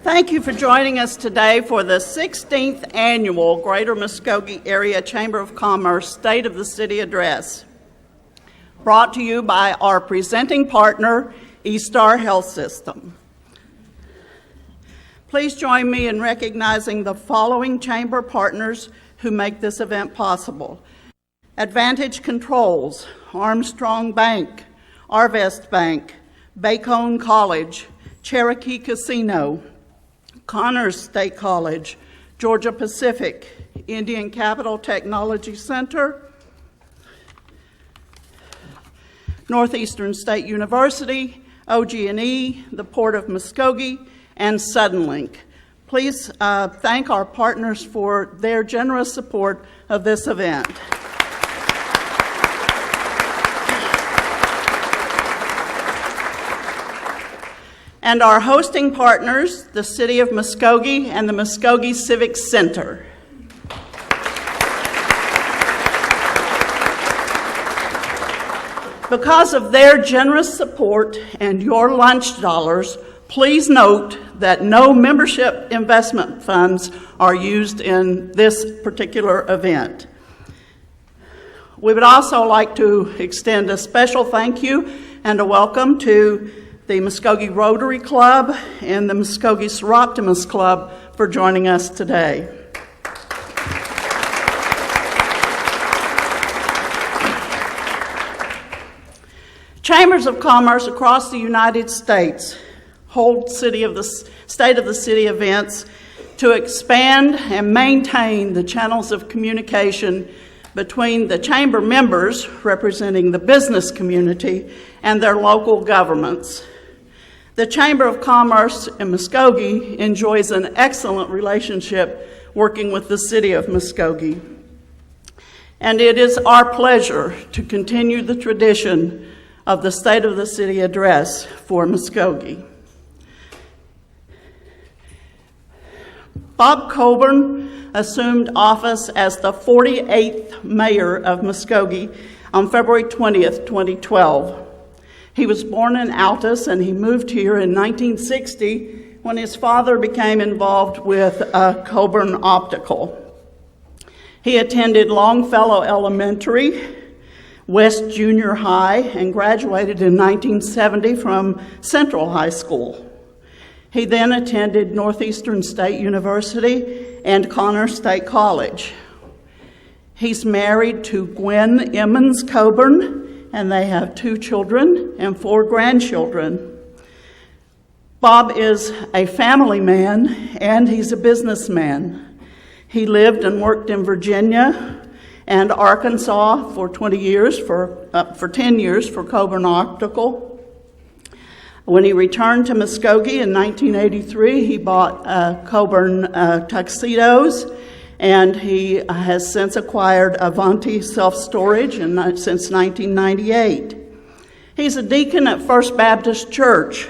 Thank you for joining us today for the 16th Annual Greater Muskogee Area Chamber of Commerce State of the City Address, brought to you by our presenting partner, EASTAR Health System. Please join me in recognizing the following chamber partners who make this event possible: Advantage Controls, Armstrong Bank, Arvest Bank, Bacone College, Cherokee Casino, Connors State College, Georgia Pacific, Indian Capital Technology Center, Northeastern State University, OG&E, the Port of Muskogee, and Suddenlink. Please thank our partners for their generous support of this event. And our hosting partners, the City of Muskogee and the Muskogee Civic Center. Because of their generous support and your lunch dollars, please note that no membership investment funds are used in this particular event. We would also like to extend a special thank you and a welcome to the Muskogee Rotary Club and the Muskogee Seroptimus Club for joining us today. Chambers of Commerce across the United States hold State of the City events to expand and maintain the channels of communication between the chamber members representing the business community and their local governments. The Chamber of Commerce in Muskogee enjoys an excellent relationship working with the City of Muskogee. And it is our pleasure to continue the tradition of the State of the City Address for Muskogee. Bob Coburn assumed office as the 48th mayor of Muskogee on February 20th, 2012. He was born in Altus, and he moved here in 1960 when his father became involved with Coburn Optical. He attended Longfellow Elementary, West Junior High, and graduated in 1970 from Central High School. He then attended Northeastern State University and Connors State College. He's married to Gwen Emmons Coburn, and they have 2 children and 4 grandchildren. Bob is a family man, and he's a businessman. He lived and worked in Virginia and Arkansas for 10 years for Coburn Optical. When he returned to Muskogee in 1983, he bought Coburn Tuxedos, and he has since acquired Avanti Self-Storage since 1998. He's a deacon at First Baptist Church,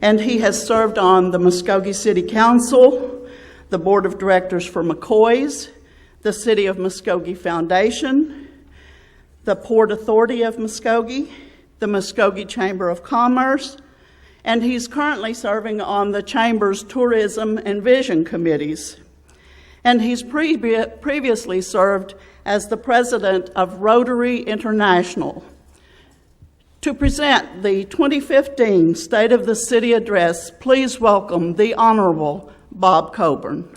and he has served on the Muskogee City Council, the Board of Directors for McCoy's, the City of Muskogee Foundation, the Port Authority of Muskogee, the Muskogee Chamber of Commerce, and he's currently serving on the Chamber's Tourism and Vision Committees. And he's previously served as the president of Rotary International. To present the 2015 State of the City Address, please welcome the Honorable Bob Coburn.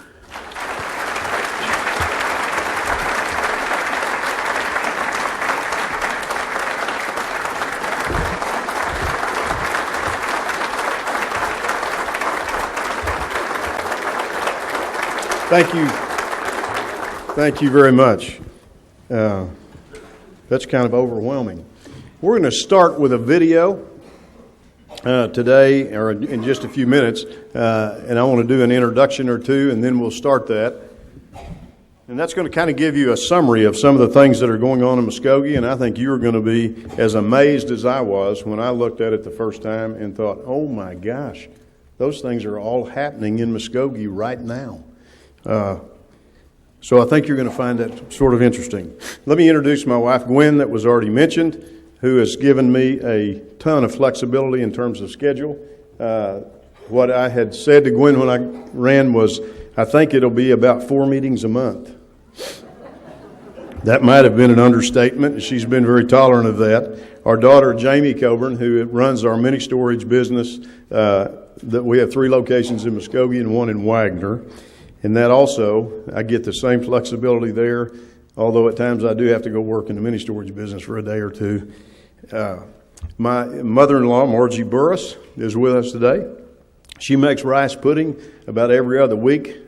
Thank you very much. That's kind of overwhelming. We're going to start with a video today, or in just a few minutes, and I want to do an introduction or two, and then we'll start that. And that's going to kind of give you a summary of some of the things that are going on in Muskogee, and I think you're going to be as amazed as I was when I looked at it the first time and thought, oh my gosh, those things are all happening in Muskogee right now. So I think you're going to find that sort of interesting. Let me introduce my wife, Gwen, that was already mentioned, who has given me a ton of flexibility in terms of schedule. what I had said to Gwen when I ran was, I think it'll be about 4 meetings a month. That might have been an understatement. She's been very tolerant of that. Our daughter, Jamie Coburn, who runs our mini storage business, that we have 3 locations in Muskogee and 1 in Wagner. And that also, I get the same flexibility there, although at times I do have to go work in the mini storage business for a day or two. My mother-in-law, Margie Burris, is with us today. She makes rice pudding about every other week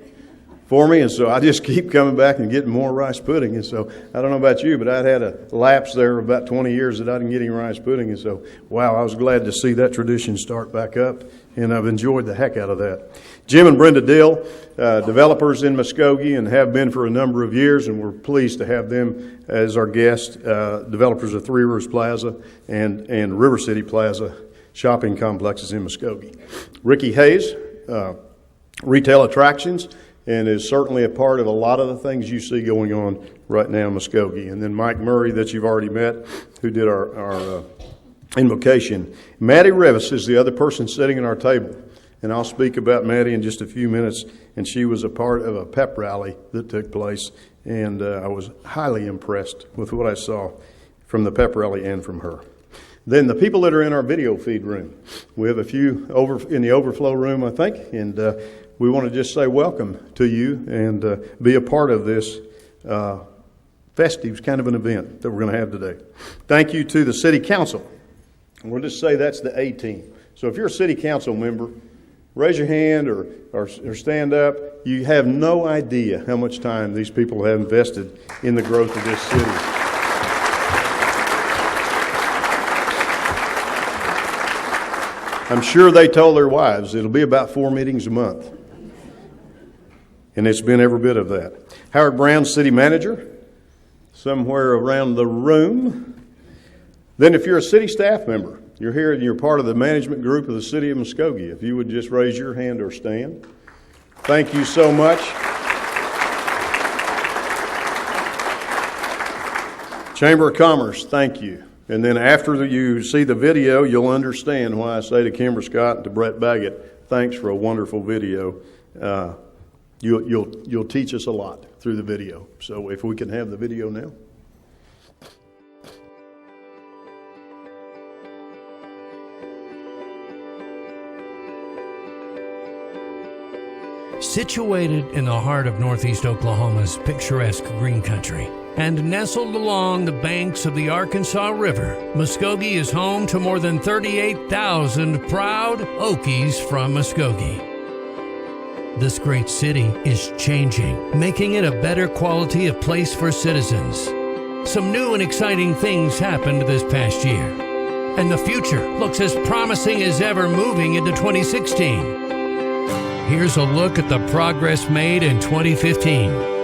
for me, and so I just keep coming back and getting more rice pudding. And so I don't know about you, but I'd had a lapse there of about 20 years that I didn't get any rice pudding. And so, wow, I was glad to see that tradition start back up, and I've enjoyed the heck out of that. Jim and Brenda Dill, developers in Muskogee and have been for a number of years, and we're pleased to have them as our guests, developers of Three Rivers Plaza and River City Plaza shopping complexes in Muskogee. Ricky Hayes, Retail Attractions, and is certainly a part of a lot of the things you see going on right now in Muskogee. And then Mike Murray, that you've already met, who did our invocation. Maddie Revis is the other person sitting at our table, and I'll speak about Maddie in just a few minutes. And she was a part of a pep rally that took place, and I was highly impressed with what I saw from the pep rally and from her. Then the people that are in our video feed room. We have a few over in the overflow room, I think, and we want to just say welcome to you and be a part of this festive kind of an event that we're going to have today. Thank you to the City Council. We'll just say that's the A team. So if you're a City Council member, raise your hand or stand up. You have no idea how much time these people have invested in the growth of this city. I'm sure they told their wives it'll be about 4 meetings a month. And it's been every bit of that. Howard Brown, City Manager, somewhere around the room. Then if you're a city staff member, you're here and you're part of the management group of the City of Muskogee, if you would just raise your hand or stand. Thank you so much. Chamber of Commerce, thank you. And then after you see the video, you'll understand why I say to Kimber Scott and to Brett Baggett, thanks for a wonderful video. You'll teach us a lot through the video. So if we can have the video now. Situated in the heart of northeast Oklahoma's picturesque green country and nestled along the banks of the Arkansas River, Muskogee is home to more than 38,000 proud Okies from Muskogee. This great city is changing, making it a better quality of place for citizens. Some new and exciting things happened this past year, and the future looks as promising as ever moving into 2016. Here's a look at the progress made in 2015.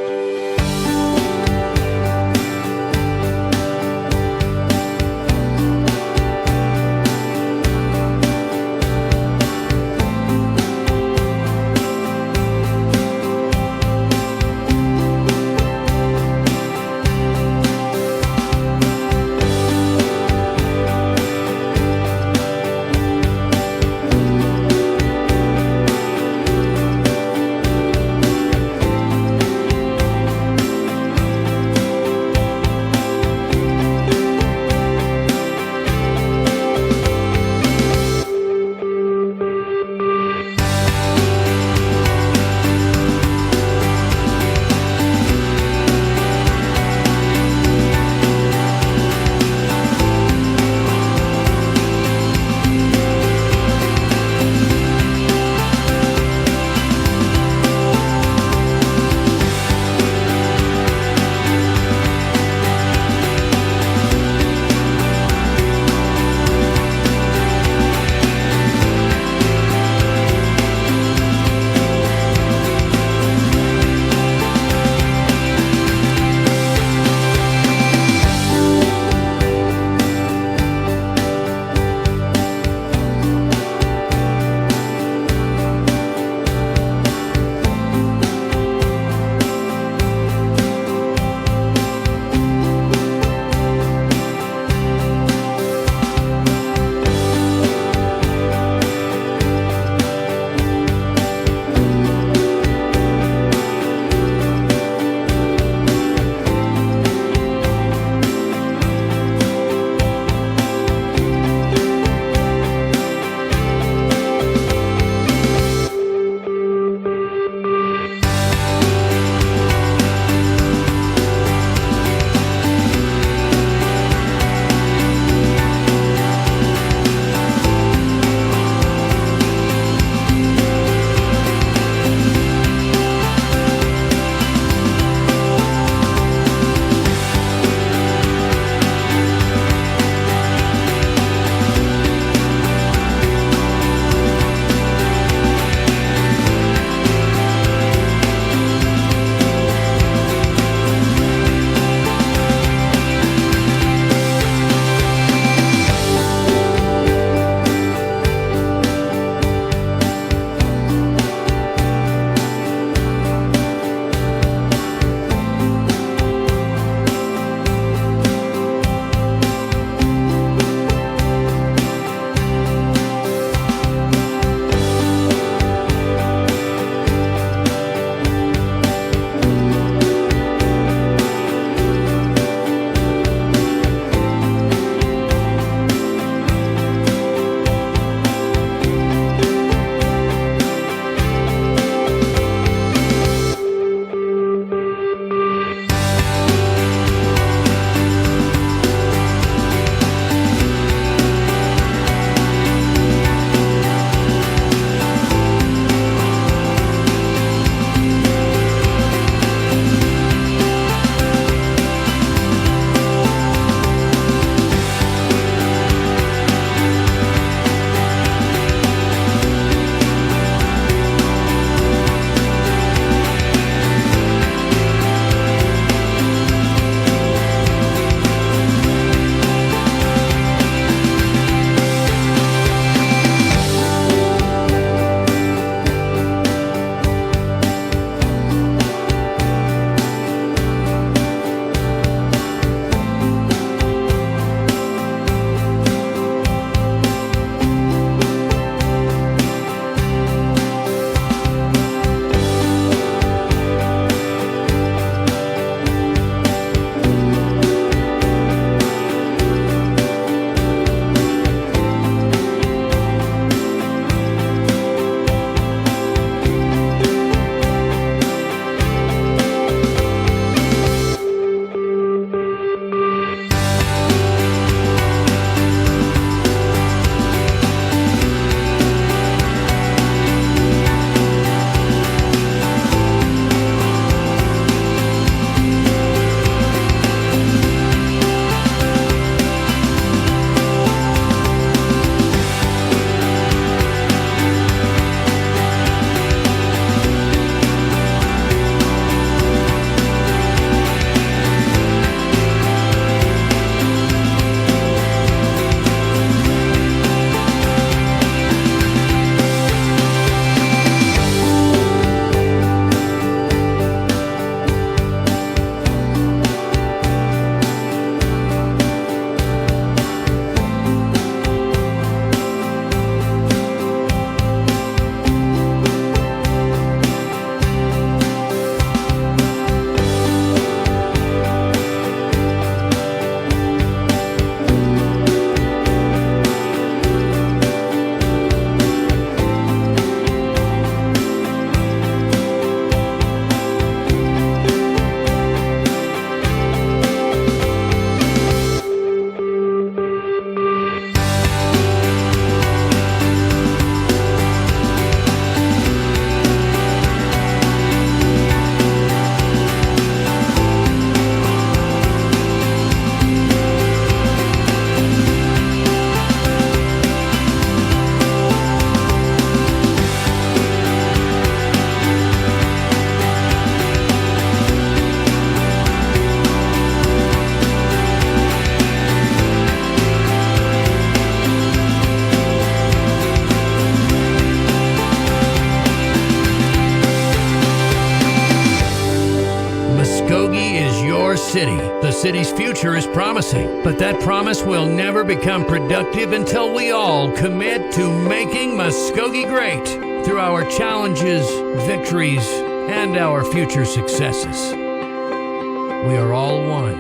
city. The city's future is promising, but that promise will never become productive until we all commit to making Muskogee great through our challenges, victories, and our future successes. We are all one.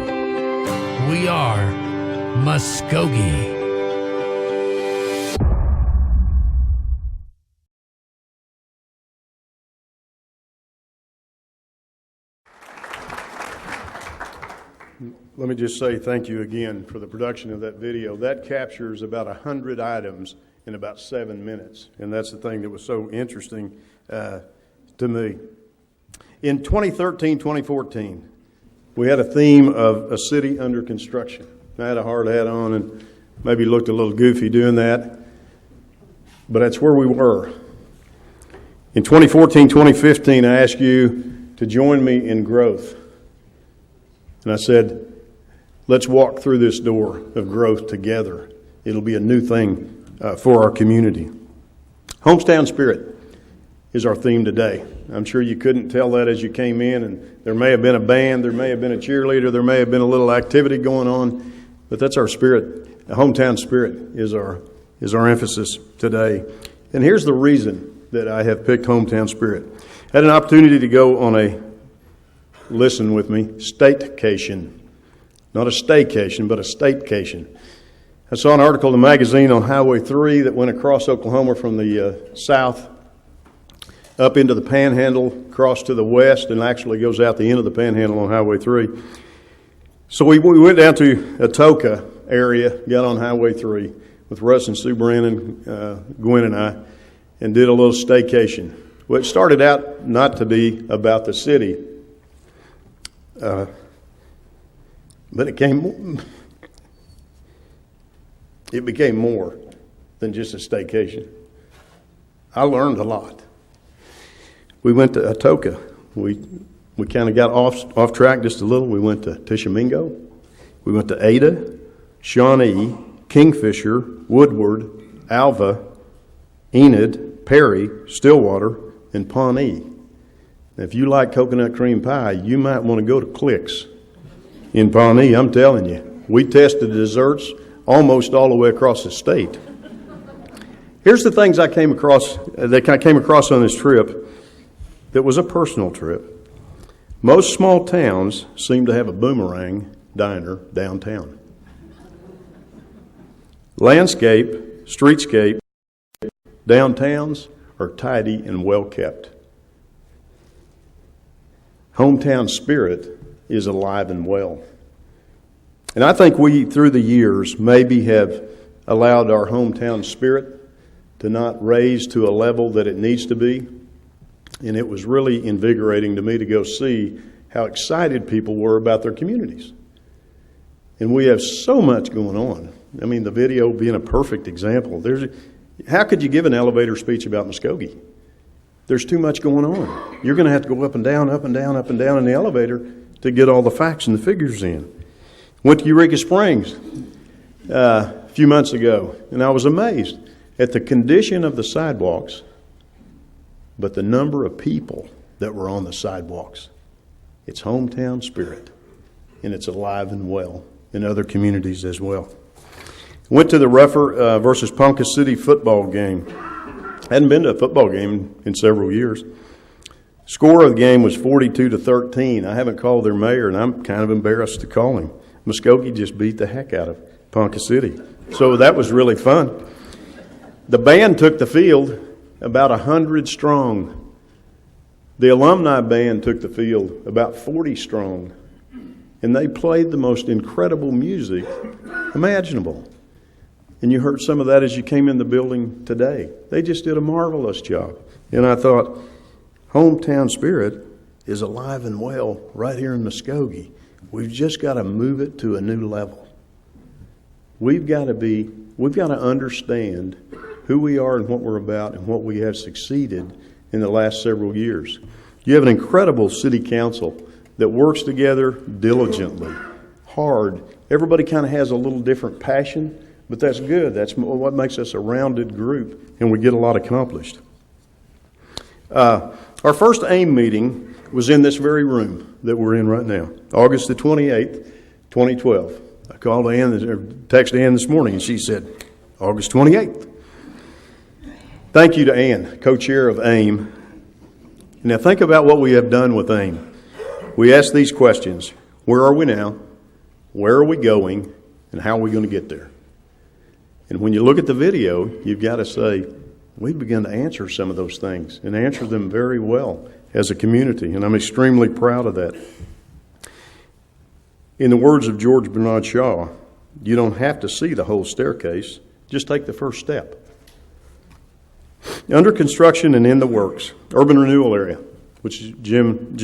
We are Muskogee. Let me just say thank you again for the production of that video. That captures about 100 items in about 7 minutes, and that's the thing that was so interesting to me. In 2013, 2014, we had a theme of a city under construction. I had a hard hat on and maybe looked a little goofy doing that, but that's where we were. In 2014, 2015, I asked you to join me in growth. And I said, let's walk through this door of growth together. It'll be a new thing for our community. Hometown spirit is our theme today. I'm sure you couldn't tell that as you came in, and there may have been a band, there may have been a cheerleader, there may have been a little activity going on, but that's our spirit. A hometown spirit is our emphasis today. And here's the reason that I have picked hometown spirit. I had an opportunity to go on a, listen with me, statecation. Not a staycation, but a statecation. I saw an article in the magazine on Highway 3 that went across Oklahoma from the south up into the Panhandle, across to the west, and actually goes out the end of the Panhandle on Highway 3. So we went down to Atoka area, got on Highway 3 with Russ and Sue Brandon, Gwen and I, and did a little staycation. Well, it started out not to be about the city, but it became more than just a staycation. I learned a lot. We went to Atoka. We kind of got off track just a little. We went to Tishomingo. We went to Ada, Shawnee, Kingfisher, Woodward, Alva, Enid, Perry, Stillwater, and Pawnee. Now, if you like coconut cream pie, you might want to go to Clicks in Pawnee. I'm telling you. We tested the desserts almost all the way across the state. Here's the things I came across on this trip that was a personal trip. Most small towns seem to have a Boomerang diner downtown. Landscape, streetscape, downtowns are tidy and well kept. Hometown spirit is alive and well. And I think we, through the years, maybe have allowed our hometown spirit to not raise to a level that it needs to be. And it was really invigorating to me to go see how excited people were about their communities. And we have so much going on. I mean, the video being a perfect example. How could you give an elevator speech about Muskogee? There's too much going on. You're going to have to go up and down, up and down, up and down in the elevator to get all the facts and the figures in. Went to Eureka Springs a few months ago, and I was amazed at the condition of the sidewalks, but the number of people that were on the sidewalks. It's hometown spirit, and it's alive and well in other communities as well. Went to the Ruffer versus Ponca City football game. Hadn't been to a football game in several years. Score of the game was 42-13. I haven't called their mayor, and I'm kind of embarrassed to call him. Muskogee just beat the heck out of Ponca City. So that was really fun. The band took the field, about 100 strong. The alumni band took the field, about 40 strong. And they played the most incredible music imaginable. And you heard some of that as you came in the building today. They just did a marvelous job. And I thought, hometown spirit is alive and well right here in Muskogee. We've just got to move it to a new level. We've got to understand who we are and what we're about and what we have succeeded in the last several years. You have an incredible city council that works together diligently, hard. Everybody kind of has a little different passion, but that's good. That's what makes us a rounded group, and we get a lot accomplished. Our first AIM meeting was in this very room that we're in right now, August the 28th, 2012. I called Ann, or texted Ann this morning, and she said, August 28th. Thank you to Ann, co-chair of AIM. Now think about what we have done with AIM. We ask these questions: where are we now? Where are we going? And how are we going to get there? And when you look at the video, you've got to say, we've begun to answer some of those things and answer them very well as a community, and I'm extremely proud of that. In the words of George Bernard Shaw, you don't have to see the whole staircase, just take the first step. Under construction and in the works, urban renewal area, which Jim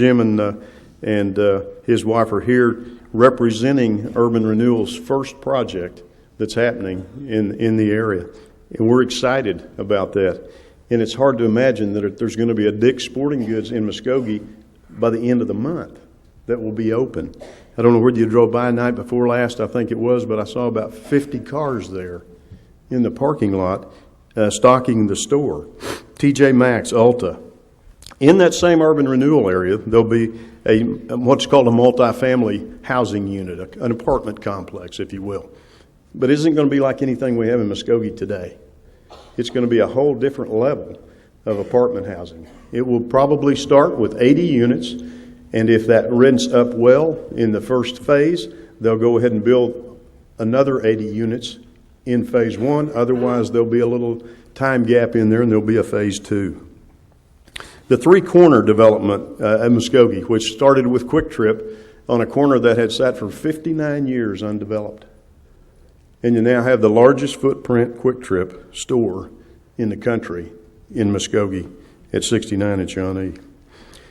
and his wife are here representing urban renewal's first project that's happening in the area. And we're excited about that. And it's hard to imagine that there's going to be a Dick's Sporting Goods in Muskogee by the end of the month that will be open. I don't know where you drove by night before last, I think it was, but I saw about 50 cars there in the parking lot stocking the store. TJ Maxx, Ulta. In that same urban renewal area, there'll be what's called a multifamily housing unit, an apartment complex, if you will. But it isn't going to be like anything we have in Muskogee today. It's going to be a whole different level of apartment housing. It will probably start with 80 units, and if that rents up well in the first phase, they'll go ahead and build another 80 units in phase one. Otherwise, there'll be a little time gap in there, and there'll be a phase two. The three-corner development at Muskogee, which started with Quick Trip on a corner that had sat for 59 years undeveloped. And you now have the largest footprint Quick Trip store in the country in Muskogee at 69 in Shawnee.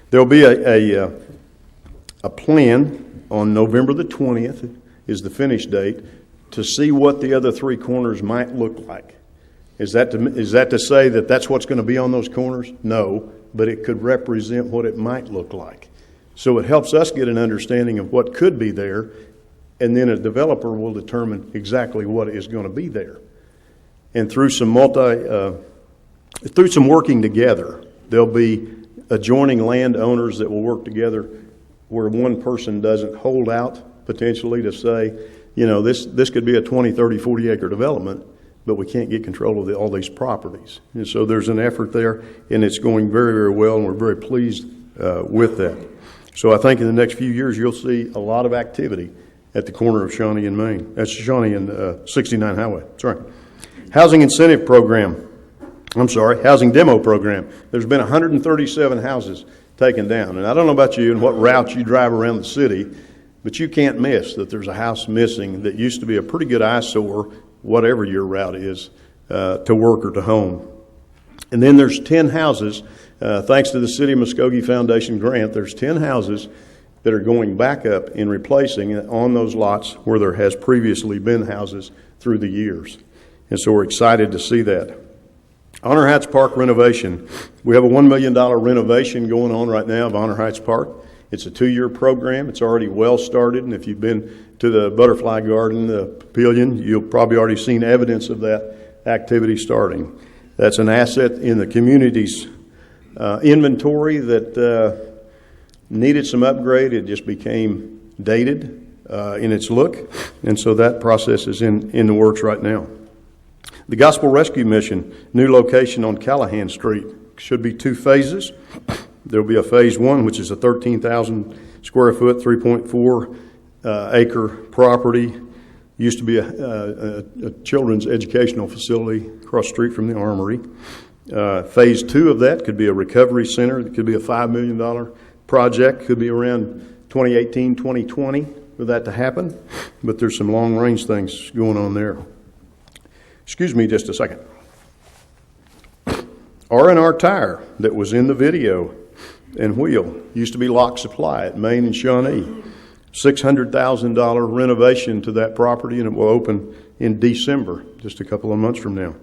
There'll be a plan on November the 20th is the finish date to see what the other three corners might look like. Is that to say that that's what's going to be on those corners? No, but it could represent what it might look like. So it helps us get an understanding of what could be there, and then a developer will determine exactly what is going to be there. And through some working together, there'll be adjoining landowners that will work together where one person doesn't hold out potentially to say, this could be a 20, 30, 40 acre development, but we can't get control of all these properties. And so there's an effort there, and it's going very, very well, and we're very pleased with that. So I think in the next few years, you'll see a lot of activity at the corner of Shawnee and Main. That's Shawnee and 69 Highway. That's right. Housing incentive program. Housing demo program. There's been 137 houses taken down. And I don't know about you and what route you drive around the city, but you can't miss that there's a house missing that used to be a pretty good eyesore, whatever your route is, to work or to home. And then there's 10 houses, thanks to the City of Muskogee Foundation grant, there's 10 houses that are going back up and replacing on those lots where there has previously been houses through the years. And so we're excited to see that. Honor Heights Park renovation. We have a $1 million renovation going on right now of Honor Heights Park. It's a 2-year program. It's already well started, and if you've been to the Butterfly Garden, the Pavilion, you'll probably already seen evidence of that activity starting. That's an asset in the community's inventory that needed some upgrade. It just became dated in its look, and so that process is in the works right now. The Gospel Rescue Mission, new location on Callahan Street, should be 2 phases. There will be a phase 1, which is a 13,000 square foot, 3.4 acre property. Used to be a children's educational facility across the street from the Armory. Phase 2 of that could be a recovery center. It could be a $5 million project. Could be around 2018, 2020 for that to happen. But there's some long-range things going on there. Excuse me just a second. R&R Tire that was in the video and wheel used to be Lock Supply at Main and Shawnee. $600,000 renovation to that property, and it will open in December, just a couple of months from now.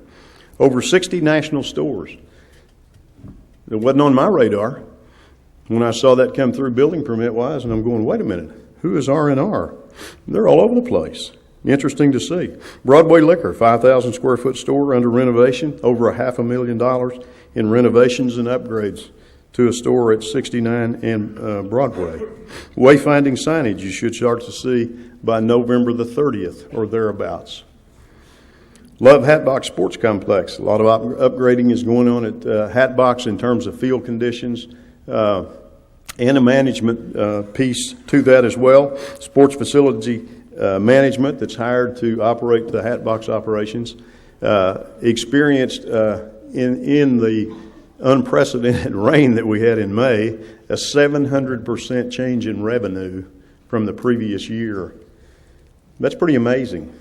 Over 60 national stores. It wasn't on my radar when I saw that come through building permit-wise, and I'm going, wait a minute, who is R&R? They're all over the place. Interesting to see. Broadway Liquor, 5,000 square foot store under renovation, over $500,000 in renovations and upgrades to a store at 69 and Broadway. Wayfinding signage you should start to see by November the 30th or thereabouts. Love Hatbox Sports Complex. A lot of upgrading is going on at Hatbox in terms of field conditions and a management piece to that as well. Sports facility management that's hired to operate the Hatbox operations. Experienced in the unprecedented rain that we had in May, a 700% change in revenue from the previous year. That's pretty amazing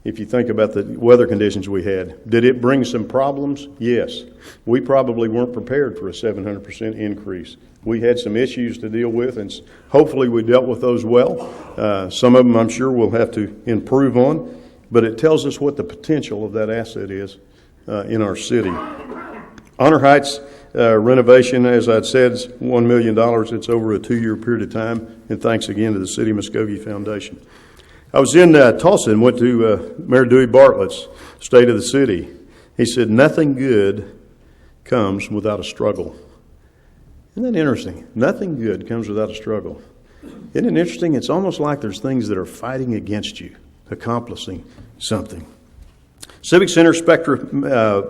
if you think about the weather conditions we had. Did it bring some problems? Yes. We probably weren't prepared for a 700% increase. We had some issues to deal with, and hopefully we dealt with those well. Some of them I'm sure we'll have to improve on, but it tells us what the potential of that asset is in our city. Honor Heights renovation, as I'd said, is $1 million. It's over a 2-year period of time, and thanks again to the City of Muskogee Foundation. I was in Tulsa and went to Mayor Dewey Bartlett's State of the City. He said, nothing good comes without a struggle. Isn't that interesting? Nothing good comes without a struggle. Isn't it interesting? It's almost like there's things that are fighting against you, accomplishing something. Civic Center Spectra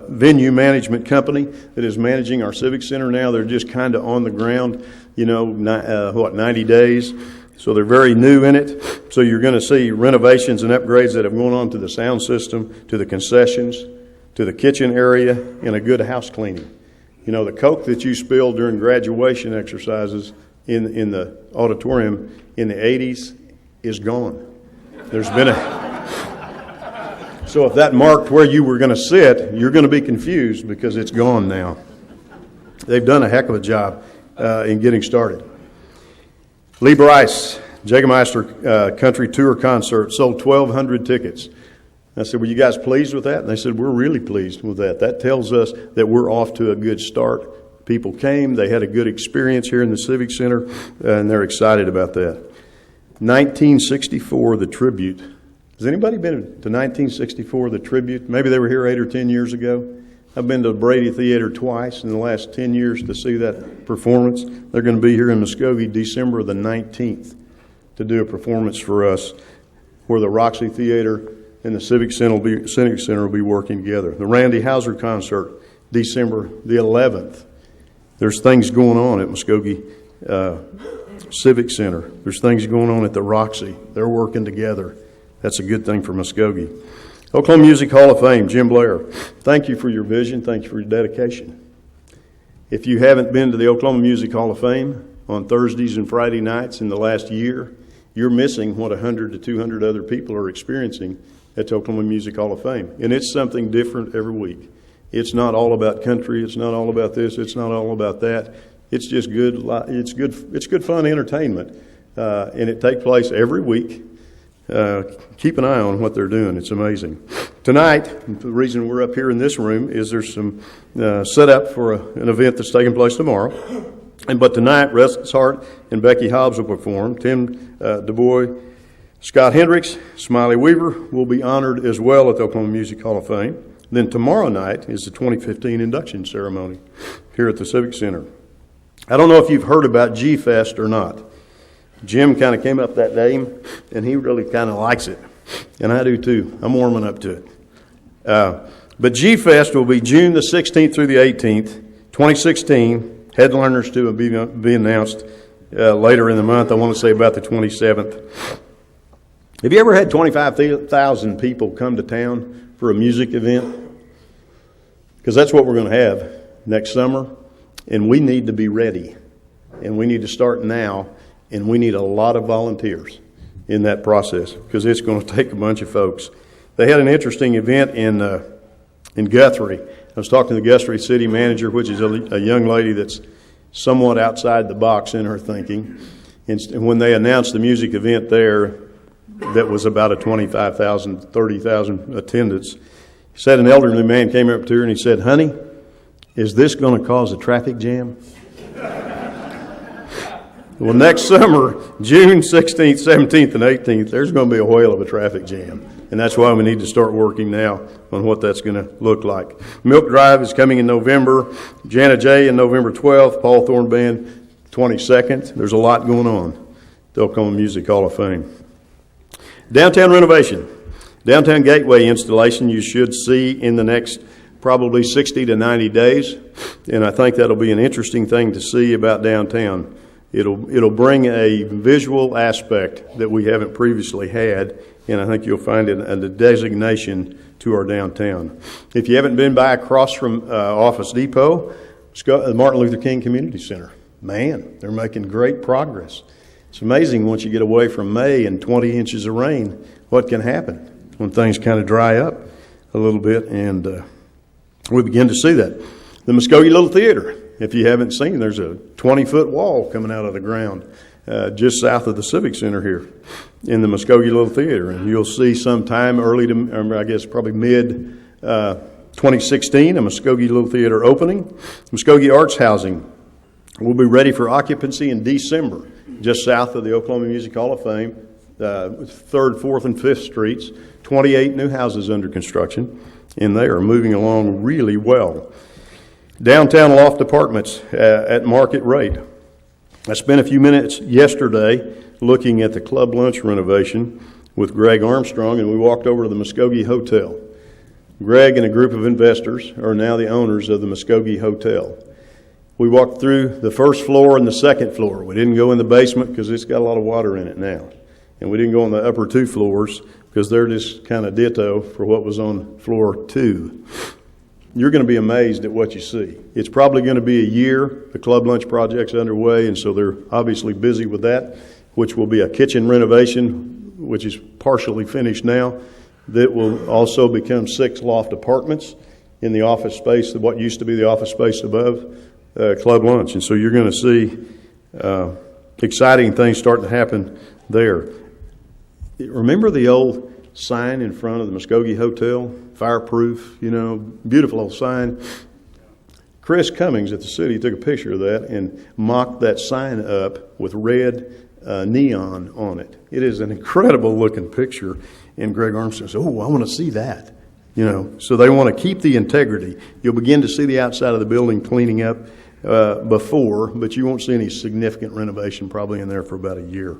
venue management company that is managing our Civic Center now, they're just kind of on the ground, 90 days. So they're very new in it. So you're going to see renovations and upgrades that have gone on to the sound system, to the concessions, to the kitchen area, and a good house cleaning. The Coke that you spilled during graduation exercises in the auditorium in the 80s is gone. There's been So if that marked where you were going to sit, you're going to be confused because it's gone now. They've done a heck of a job in getting started. Lee Bryce, Jägermeister Country Tour Concert, sold 1,200 tickets. I said, were you guys pleased with that? And they said, we're really pleased with that. That tells us that we're off to a good start. People came, they had a good experience here in the Civic Center, and they're excited about that. 1964, the tribute. Has anybody been to 1964, the tribute? Maybe they were here 8 or 10 years ago. I've been to Brady Theater twice in the last 10 years to see that performance. They're going to be here in Muskogee December the 19th to do a performance for us where the Roxy Theater and the Civic Center will be working together. The Randy Hauser concert, December the 11th. There's things going on at Muskogee Civic Center. There's things going on at the Roxy. They're working together. That's a good thing for Muskogee. Oklahoma Music Hall of Fame, Jim Blair. Thank you for your vision. Thank you for your dedication. If you haven't been to the Oklahoma Music Hall of Fame on Thursdays and Friday nights in the last year, you're missing what 100 to 200 other people are experiencing at the Oklahoma Music Hall of Fame. And it's something different every week. It's not all about country. It's not all about this. It's not all about that. It's just good. It's good fun entertainment. And it takes place every week. Keep an eye on what they're doing. It's amazing. Tonight, the reason we're up here in this room is there's some setup for an event that's taking place tomorrow. But tonight, Russ Hart and Becky Hobbs will perform. Tim DuBois, Scott Hendricks, Smiley Weaver will be honored as well at the Oklahoma Music Hall of Fame. Then tomorrow night is the 2015 induction ceremony here at the Civic Center. I don't know if you've heard about G-Fest or not. Jim kind of came up that name, and he really kind of likes it. And I do too. I'm warming up to it. But G-Fest will be June the 16th through the 18th, 2016. Headliners to be announced later in the month. I want to say about the 27th. Have you ever had 25,000 people come to town for a music event? Because that's what we're going to have next summer. And we need to be ready. And we need to start now. And we need a lot of volunteers in that process because it's going to take a bunch of folks. They had an interesting event in Guthrie. I was talking to the Guthrie city manager, which is a young lady that's somewhat outside the box in her thinking. And when they announced the music event there, that was about a 25,000, 30,000 attendance. He said an elderly man came up to her and he said, "Honey, is this going to cause a traffic jam?" Well, next summer, June 16th, 17th, and 18th, there's going to be a whale of a traffic jam. and that's why we need to start working now on what that's going to look like. Milk Drive is coming in November. Jana J. in November 12th. Paul Thorne Band 22nd. There's a lot going on. Delcoma Music Hall of Fame. Downtown renovation. Downtown gateway installation you should see in the next probably 60 to 90 days, and I think that'll be an interesting thing to see about downtown. It'll bring a visual aspect that we haven't previously had, and I think you'll find it a designation to our downtown. If you haven't been by across from Office Depot, the Martin Luther King Community Center, man, they're making great progress. It's amazing once you get away from May and 20 inches of rain, what can happen when things kind of dry up a little bit, and we begin to see that. The Muskogee Little Theater, if you haven't seen, there's a 20-foot wall coming out of the ground just south of the Civic Center here in the Muskogee Little Theater. And you'll see sometime early to, I guess probably mid 2016, a Muskogee Little Theater opening. Muskogee Arts Housing will be ready for occupancy in December, just south of the Oklahoma Music Hall of Fame, 3rd, 4th, and 5th Streets. 28 new houses under construction, and they are moving along really well. Downtown loft apartments at market rate. I spent a few minutes yesterday looking at the club lunch renovation with Greg Armstrong, and we walked over to the Muskogee Hotel. Greg and a group of investors are now the owners of the Muskogee Hotel. We walked through the first floor and the second floor. We didn't go in the basement because it's got a lot of water in it now. And we didn't go on the upper 2 floors because they're just kind of ditto for what was on floor 2. You're going to be amazed at what you see. It's probably going to be a year. The club lunch project's underway, and so they're obviously busy with that, which will be a kitchen renovation, which is partially finished now, that will also become 6 loft apartments in the office space, what used to be the office space above club lunch. And so you're going to see exciting things starting to happen there. Remember the old sign in front of the Muskogee Hotel? Fireproof, beautiful old sign. Chris Cummings at the city took a picture of that and mocked that sign up with red neon on it. It is an incredible looking picture. And Greg Armstrong said, "Oh, I want to see that." So they want to keep the integrity. You'll begin to see the outside of the building cleaning up before, but you won't see any significant renovation probably in there for about a year.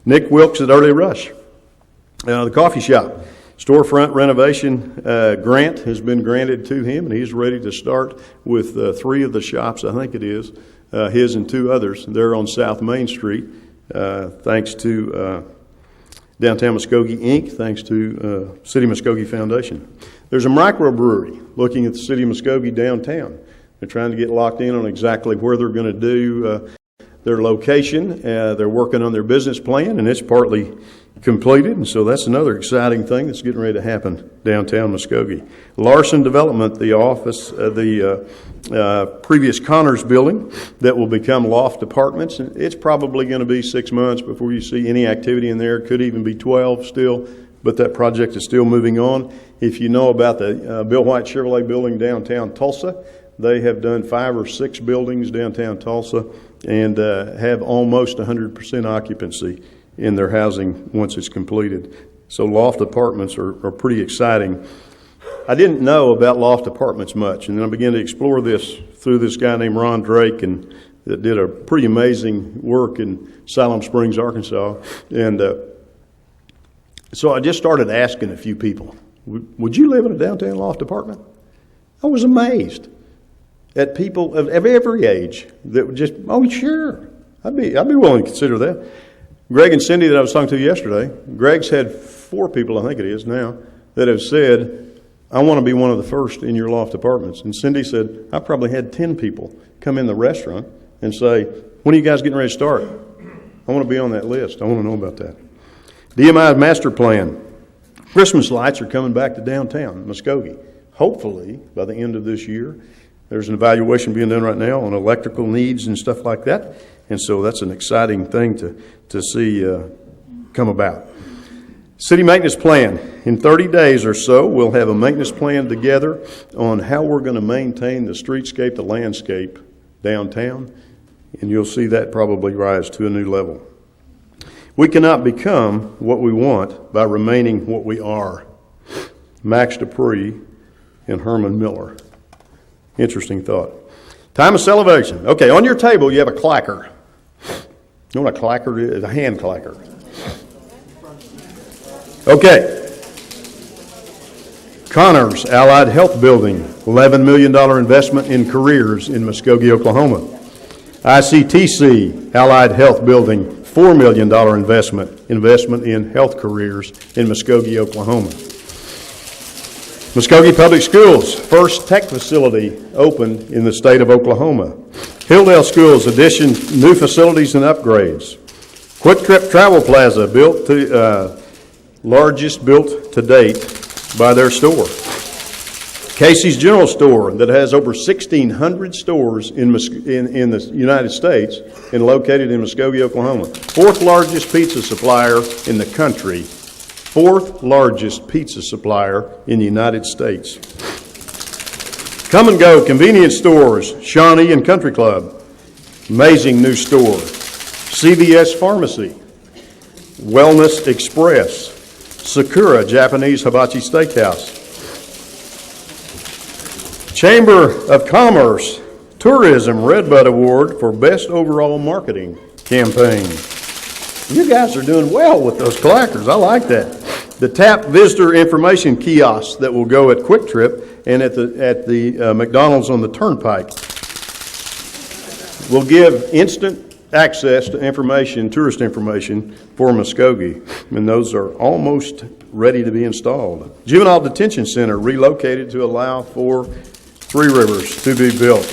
Nick Wilkes at Early Rush. The coffee shop. Storefront renovation grant has been granted to him, and he's ready to start with 3 of the shops, I think it is, his and 2 others. They're on South Main Street, thanks to Downtown Muskogee, Inc., thanks to City Muskogee Foundation. There's a microbrewery looking at the City of Muskogee downtown. They're trying to get locked in on exactly where they're going to do their location. They're working on their business plan, and it's partly completed, and so that's another exciting thing that's getting ready to happen downtown Muskogee. Larson Development, the office, the previous Connors building that will become loft apartments. It's probably going to be 6 months before you see any activity in there. Could even be 12 still, but that project is still moving on. If you know about the Bill White Chevrolet building downtown Tulsa, they have done 5 or 6 buildings downtown Tulsa and have almost 100% occupancy in their housing once it's completed. So loft apartments are pretty exciting. I didn't know about loft apartments much, and then I began to explore this through this guy named Ron Drake, and that did a pretty amazing work in Siloam Springs, Arkansas. And so I just started asking a few people, would you live in a downtown loft apartment? I was amazed at people of every age that would just, oh, sure, I'd be willing to consider that. Greg and Cindy that I was talking to yesterday, Greg's had 4 people, I think it is now, that have said, I want to be one of the first in your loft apartments. And Cindy said, I probably had 10 people come in the restaurant and say, when are you guys getting ready to start? I want to be on that list. I want to know about that. DMI's master plan. Christmas lights are coming back to downtown Muskogee, hopefully by the end of this year. There's an evaluation being done right now on electrical needs and stuff like that. And so that's an exciting thing to see come about. City maintenance plan. In 30 days or so, we'll have a maintenance plan together on how we're going to maintain the streetscape, the landscape downtown. And you'll see that probably rise to a new level. We cannot become what we want by remaining what we are. Max Dupree and Herman Miller. Interesting thought. Time of celebration. Okay, on your table you have a clacker. You know what a clacker is? A hand clacker. Okay. Connors Allied Health Building, $11 million investment in careers in Muskogee, Oklahoma. ICTC Allied Health Building, $4 million investment in health careers in Muskogee, Oklahoma. Muskogee Public Schools, first tech facility opened in the state of Oklahoma. Hilldale Schools, addition, new facilities and upgrades. Quick Trip Travel Plaza, largest built to date by their store. Casey's General Store, that has over 1,600 stores in the United States and located in Muskogee, Oklahoma. Fourth largest pizza supplier in the country. Fourth largest pizza supplier in the United States. Come and Go Convenience Stores, Shawnee and Country Club. Amazing new store. CVS Pharmacy. Wellness Express. Sakura Japanese Hibachi Steakhouse. Chamber of Commerce Tourism Redbud Award for Best Overall Marketing Campaign. You guys are doing well with those clackers. I like that. The TAP Visitor Information Kiosk that will go at Quick Trip and at the McDonald's on the Turnpike will give instant access to information, tourist information for Muskogee, and those are almost ready to be installed. Juvenile Detention Center relocated to allow for Three Rivers to be built.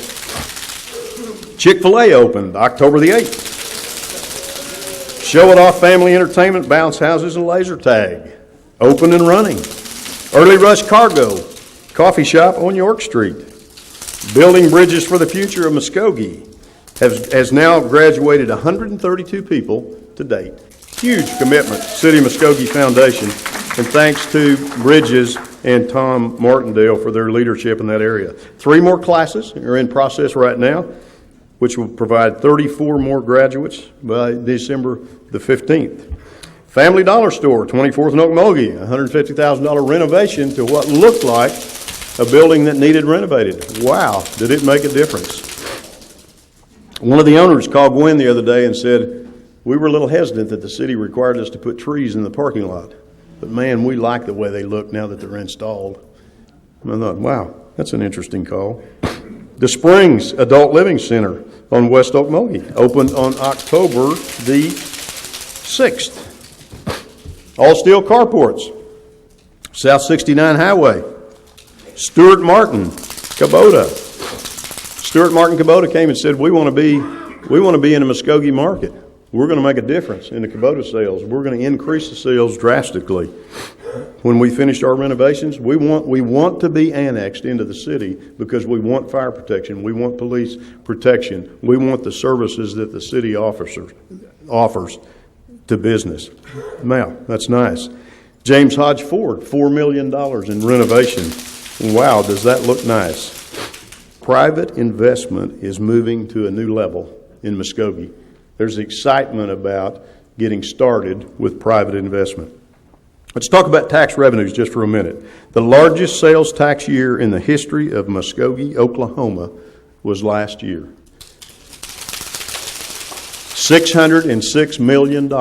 Chick-fil-A opened October the 8th. Show It Off Family Entertainment, bounce houses, and laser tag. Open and running. Early Rush Cargo, coffee shop on York Street. Building Bridges for the Future of Muskogee has now graduated 132 people to date. Huge commitment, City of Muskogee Foundation, and thanks to Bridges and Tom Martindale for their leadership in that area. 3 more classes are in process right now, which will provide 34 more graduates by December the 15th. Family Dollar Store, 24th and Okmulgee, $150,000 renovation to what looked like a building that needed renovated. Wow, did it make a difference. One of the owners called Gwen the other day and said, we were a little hesitant that the city required us to put trees in the parking lot. But man, we like the way they look now that they're installed. And I thought, wow, that's an interesting call. The Springs Adult Living Center on West Okmulgee opened on October the 6th. All steel carports, South 69 Highway. Stuart Martin Kubota came and said, we want to be in the Muskogee market. We're going to make a difference in the Kubota sales. We're going to increase the sales drastically. When we finish our renovations, we want to be annexed into the city because we want fire protection. We want police protection. We want the services that the city offers to business. Now, that's nice. James Hodge Ford, $4 million in renovation. Wow, does that look nice. Private investment is moving to a new level in Muskogee. There's excitement about getting started with private investment. Let's talk about tax revenues just for a minute. The largest sales tax year in the history of Muskogee, Oklahoma was last year. $606 million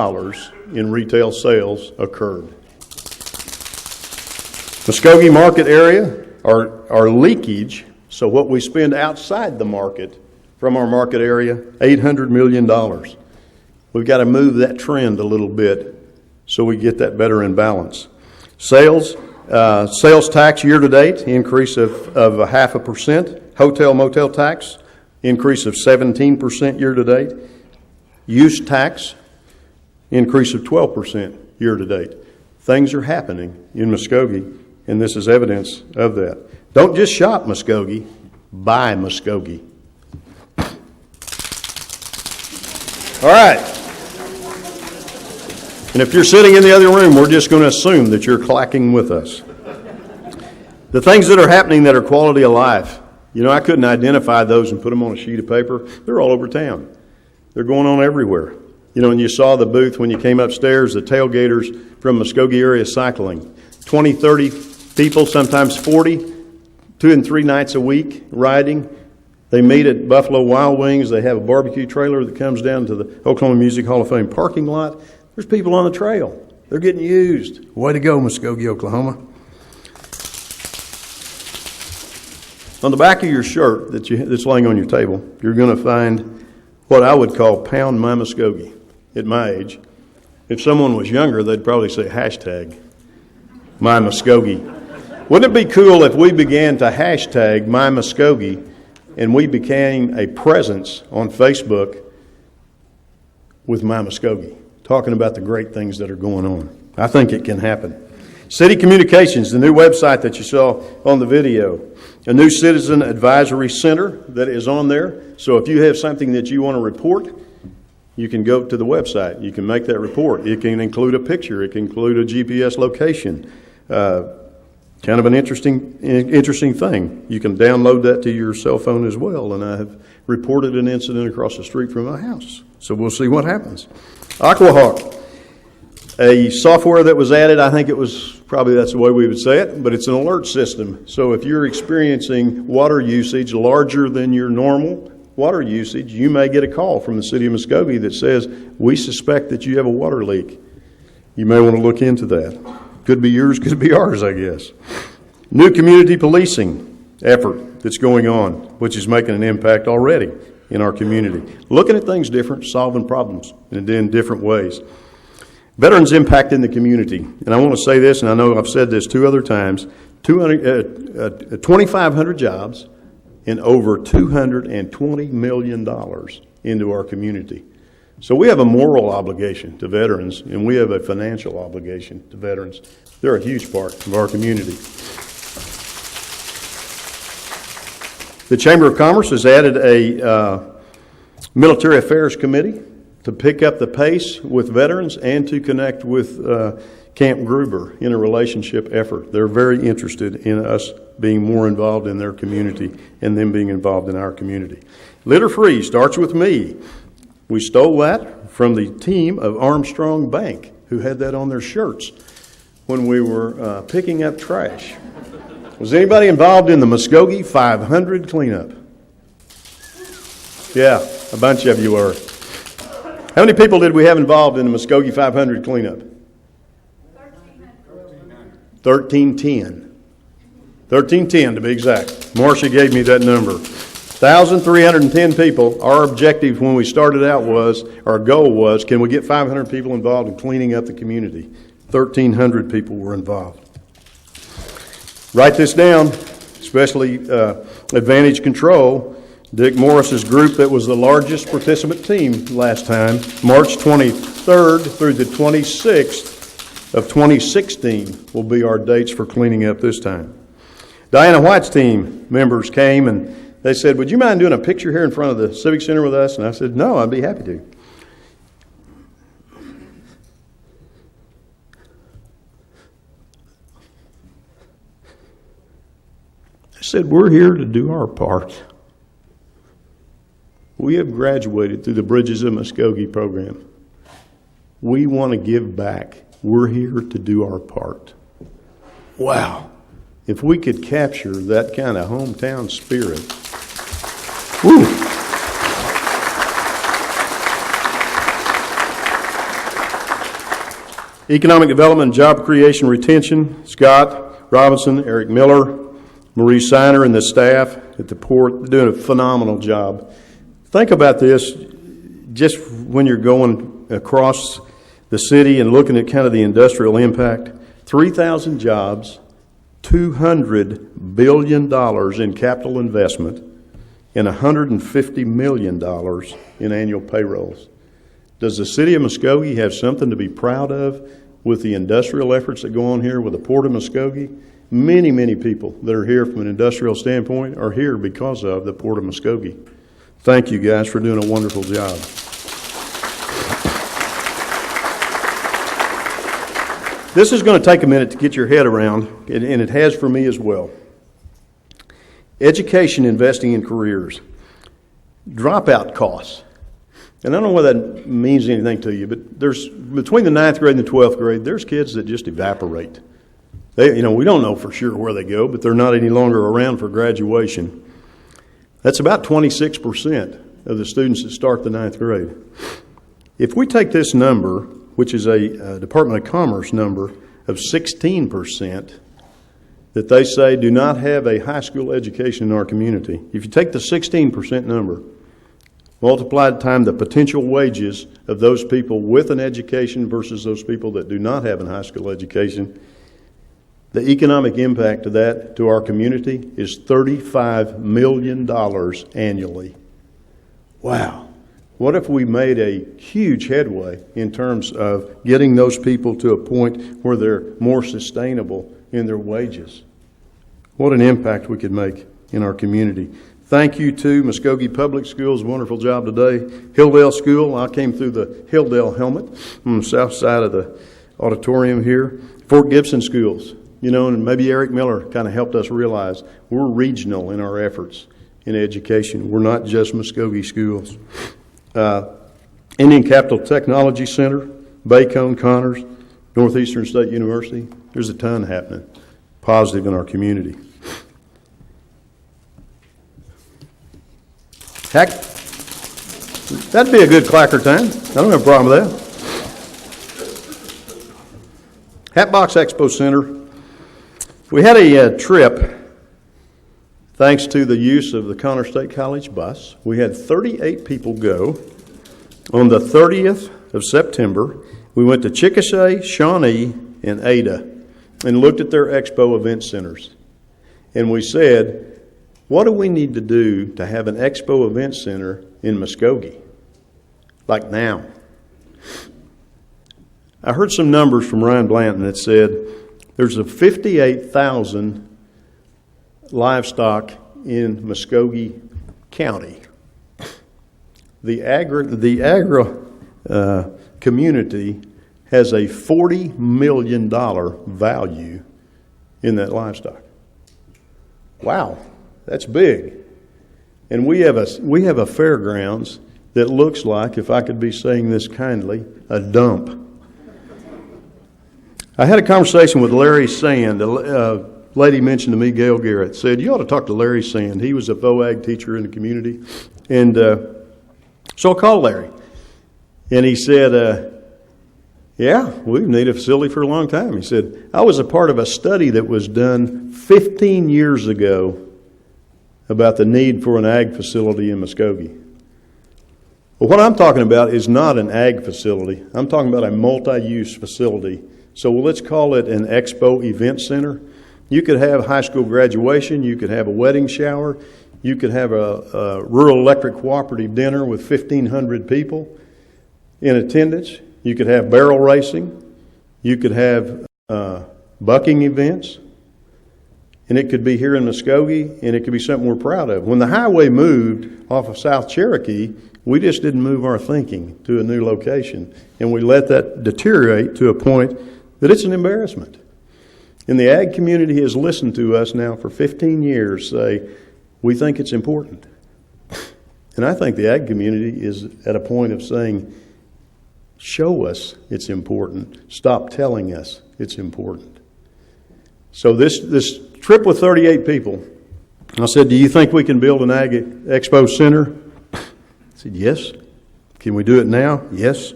in retail sales occurred. Muskogee market area, our leakage, so what we spend outside the market from our market area, $800 million. We've got to move that trend a little bit so we get that better in balance. Sales tax year to date, increase of 0.5%. Hotel motel tax, increase of 17% year to date. Use tax, increase of 12% year to date. Things are happening in Muskogee, and this is evidence of that. Don't just shop Muskogee, buy Muskogee. All right. And if you're sitting in the other room, we're just going to assume that you're clacking with us. The things that are happening that are quality of life, I couldn't identify those and put them on a sheet of paper. They're all over town. They're going on everywhere. You know, and you saw the booth when you came upstairs, the tailgaters from Muskogee area cycling. 20, 30 people, sometimes 40, 2 and 3 nights a week riding. They meet at Buffalo Wild Wings. They have a barbecue trailer that comes down to the Oklahoma Music Hall of Fame parking lot. There's people on the trail. They're getting used. Way to go, Muskogee, Oklahoma. On the back of your shirt that's laying on your table, you're going to find what I would call Pound My Muskogee at my age. If someone was younger, they'd probably say hashtag My Muskogee. Wouldn't it be cool if we began to hashtag My Muskogee and we became a presence on Facebook with My Muskogee, talking about the great things that are going on? I think it can happen. City Communications, the new website that you saw on the video, a new citizen advisory center that is on there. So if you have something that you want to report, you can go to the website. You can make that report. It can include a picture. It can include a GPS location. Kind of an interesting thing. You can download that to your cell phone as well. And I have reported an incident across the street from my house. So we'll see what happens. Aquahawk, a software that was added. I think it was probably that's the way we would say it, but it's an alert system. So if you're experiencing water usage larger than your normal water usage, you may get a call from the city of Muskogee that says, we suspect that you have a water leak. You may want to look into that. Could be yours, could be ours, I guess. New community policing effort that's going on, which is making an impact already in our community. Looking at things different, solving problems in different ways. Veterans impact in the community. And I want to say this, and I know I've said this 2 other times, 2,500 jobs and over $220 million into our community. So we have a moral obligation to veterans, and we have a financial obligation to veterans. They're a huge part of our community. The Chamber of Commerce has added a military affairs committee to pick up the pace with veterans and to connect with Camp Gruber in a relationship effort. They're very interested in us being more involved in their community and them being involved in our community. Litter Free starts with me. We stole that from the team of Armstrong Bank, who had that on their shirts when we were picking up trash. Was anybody involved in the Muskogee 500 cleanup? Yeah, a bunch of you were. How many people did we have involved in the Muskogee 500 cleanup? 1310. 1310 to be exact. Marcia gave me that number. 1,310 people. Our objective when we started out was, our goal was, can we get 500 people involved in cleaning up the community? 1,300 people were involved. Write this down, especially Advantage Control. Dick Morris's group that was the largest participant team last time, March 23rd through the 26th of 2016 will be our dates for cleaning up this time. Diana White's team members came and they said, would you mind doing a picture here in front of the Civic Center with us? And I said, no, I'd be happy to. I said, we're here to do our part. We have graduated through the Bridges of Muskogee program. We want to give back. We're here to do our part. Wow. If we could capture that kind of hometown spirit. Woo. Economic development, job creation, retention, Scott Robinson, Eric Miller, Marie Siner, and the staff at the port, they're doing a phenomenal job. Think about this, just when you're going across the city and looking at kind of the industrial impact, 3,000 jobs, $200 billion in capital investment, and $150 million in annual payrolls. Does the city of Muskogee have something to be proud of with the industrial efforts that go on here with the Port of Muskogee? Many, many people that are here from an industrial standpoint are here because of the Port of Muskogee. Thank you guys for doing a wonderful job. This is going to take a minute to get your head around, and it has for me as well. Education, investing in careers. Dropout costs. And I don't know whether that means anything to you, but there's, between the 9th grade and the 12th grade, there's kids that just evaporate. They, we don't know for sure where they go, but they're not any longer around for graduation. That's about 26% of the students that start the 9th grade. If we take this number, which is a Department of Commerce number of 16%, that they say do not have a high school education in our community. If you take the 16% number, multiplied times the potential wages of those people with an education versus those people that do not have a high school education, the economic impact of that to our community is $35 million annually. Wow. What if we made a huge headway in terms of getting those people to a point where they're more sustainable in their wages? What an impact we could make in our community. Thank you to Muskogee Public Schools, wonderful job today. Hilldale School, I came through the Hilldale helmet on the south side of the auditorium here. Fort Gibson Schools, and maybe Eric Miller kind of helped us realize we're regional in our efforts in education. We're not just Muskogee schools. Indian Capital Technology Center, Bacone, Connors, Northeastern State University. There's a ton happening positive in our community. Heck, that'd be a good clacker time. I don't have a problem with that. Hatbox Expo Center. We had a trip, thanks to the use of the Connor State College bus. We had 38 people go. On the 30th of September, we went to Chickasha, Shawnee, and Ada and looked at their expo event centers. And we said, what do we need to do to have an expo event center in Muskogee? Like now. I heard some numbers from Ryan Blanton that said there's a 58,000 livestock in Muskogee County. The agri community has a $40 million value in that livestock. Wow, that's big. And we have a fairgrounds that looks like, if I could be saying this kindly, a dump. I had a conversation with Larry Sand. A lady mentioned to me, Gail Garrett, said, you ought to talk to Larry Sand. He was a VOAG teacher in the community. And so I called Larry. And he said, yeah, we've needed a facility for a long time. He said, I was a part of a study that was done 15 years ago about the need for an ag facility in Muskogee. Well, what I'm talking about is not an ag facility. I'm talking about a multi-use facility. So let's call it an expo event center. You could have high school graduation. You could have a wedding shower. You could have a rural electric cooperative dinner with 1,500 people in attendance. You could have barrel racing. You could have bucking events. And it could be here in Muskogee, and it could be something we're proud of. When the highway moved off of South Cherokee, we just didn't move our thinking to a new location. And we let that deteriorate to a point that it's an embarrassment. And the ag community has listened to us now for 15 years say, we think it's important. And I think the ag community is at a point of saying, show us it's important. Stop telling us it's important. So this trip with 38 people, I said, do you think we can build an ag expo center? I said, yes. Can we do it now? Yes.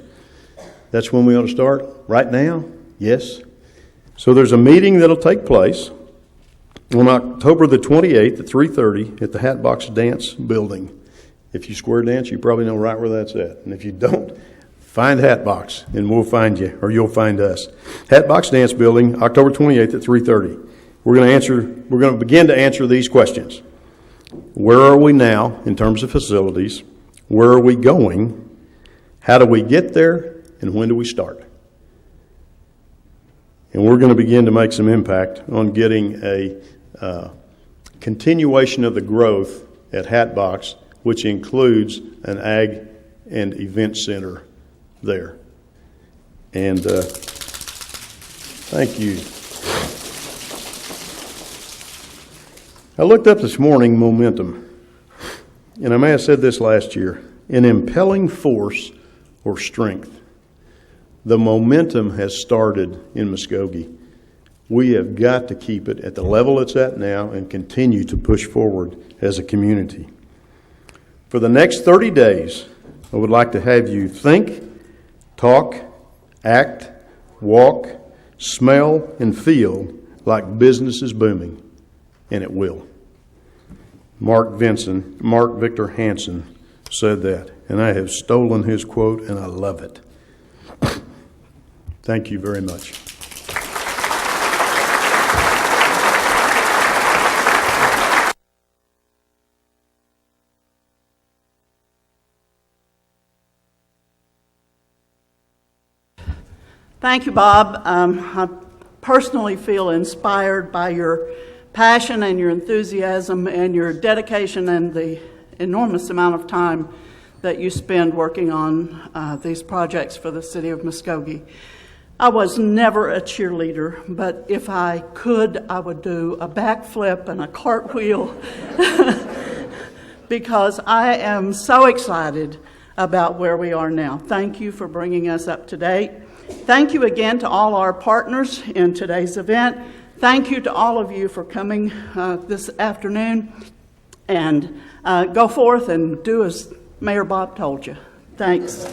That's when we ought to start? Right now? Yes. So there's a meeting that'll take place on October the 28th at 3:30 at the Hatbox Dance Building. If you square dance, you probably know right where that's at. And if you don't, find Hatbox and we'll find you, or you'll find us. Hatbox Dance Building, October 28th at 3:30. We're going to begin to answer these questions. Where are we now in terms of facilities? Where are we going? How do we get there? And when do we start? And we're going to begin to make some impact on getting a continuation of the growth at Hatbox, which includes an ag and event center there. And thank you. I looked up this morning momentum, and I may have said this last year. an impelling force or strength. The momentum has started in Muskogee. We have got to keep it at the level it's at now and continue to push forward as a community. For the next 30 days, I would like to have you think, talk, act, walk, smell, and feel like business is booming, and it will. Mark Victor Hansen said that, and I have stolen his quote, and I love it. Thank you very much. Thank you, Bob. I personally feel inspired by your passion and your enthusiasm and your dedication and the enormous amount of time that you spend working on these projects for the city of Muskogee. I was never a cheerleader, but if I could, I would do a backflip and a cartwheel because I am so excited about where we are now. Thank you for bringing us up to date. Thank you again to all our partners in today's event. Thank you to all of you for coming this afternoon. And go forth and do as Mayor Bob told you. Thanks.